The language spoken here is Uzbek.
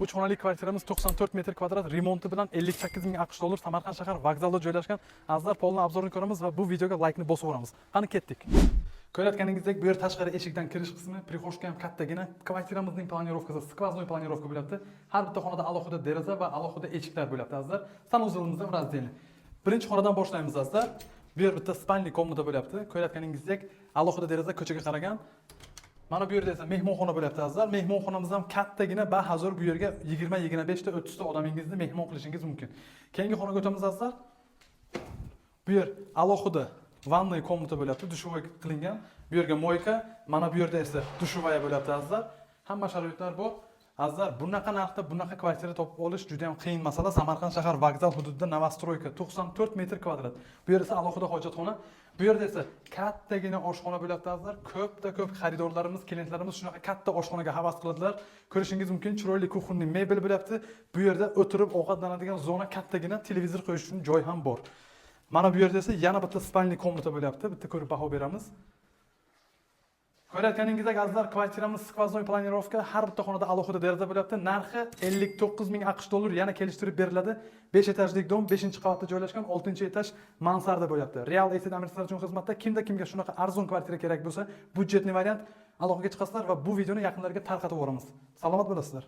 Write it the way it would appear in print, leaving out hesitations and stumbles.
3 xonali kvartiramiz 94 metr kvadrat, remonti bilan 58 ming AQSh dollar Samarqand shahar vokzalida joylashgan. Azizlar, polni obzorini ko'ramiz va bu videoga like ni bosib o'ramiz. Qani ketdik. Ko'rayotganingizdek, bu yer tashqari eshikdan kirish qismi, prixoshka ham kattagina. Kvartiramizning planirovkasi skvoznoy planirovka bo'lyapti. Har bitta xonada alohida deraza va alohida eshiklar bo'lyapti, azizlar. Sanuzelimizda razdeli. Birinchi xonadan boshlaymiz, azizlar. Bu yer bitta spalni komnata bo'lyapti. Ko'rayotganingizdek, alohida deraza ko'chaga qaragan. Mana bu yerda esa mehmonxona bo'lyapti, azizlar. Mehmonxonamiz ham kattagina, bahazor bu yerga 20-25 ta 30 ta odamingizni mehmon qilishingiz mumkin. Keyingi xonaga o'tamiz, azizlar. Bu yer alohida vannoy komnata bo'lyapti, dushovoy qilingan. Bu yerga moyka, mana bu yerda esa dushovoy bo'lyapti, azizlar. Hamma sharoitlar bor. Azizlar, bunaqa narxda bunaqa kvartira topib olish juda ham qiyin masala. Samarqand shahar vokzal hududida Novostroyka 94 metr kvadrat. Bu yerda esa alohida hojatxona. Bu yerda esa kattagina oshxona bo'lyapti, azizlar. Ko'p xaridorlarimiz, klientlarimiz shunaqa katta oshxonaga havas qiladilar. Ko'rishingiz mumkin, chiroyli kuxonli mebel bo'lyapti. Bu yerda o'tirib ovqatlanadigan zona, kattagina televizor qo'yish uchun joy ham bor. Mana bu yerda esa yana bitta spalni komnata bo'lyapti. Bitta ko'rib baho beramiz. Ko'rayotganingizdek, azizlar, kvartiramiz skvoznoy planirovka, har bitta xonada alohida deraza bo'lyapti. Narxi 59 ming AQSh dollar, yana kelishtirib beriladi. 5 etajlik dom, 5-qavatda joylashgan, 6-etaj mansarda bo'lyapti. Real estate administratsion xizmatda kimga shunaqa arzon kvartira kerak bo'lsa, budjetli variant aloqaga chiqasizlar va bu videoni yaqinlarga tarqatib yuboramiz. Salomat bo'lasizlar.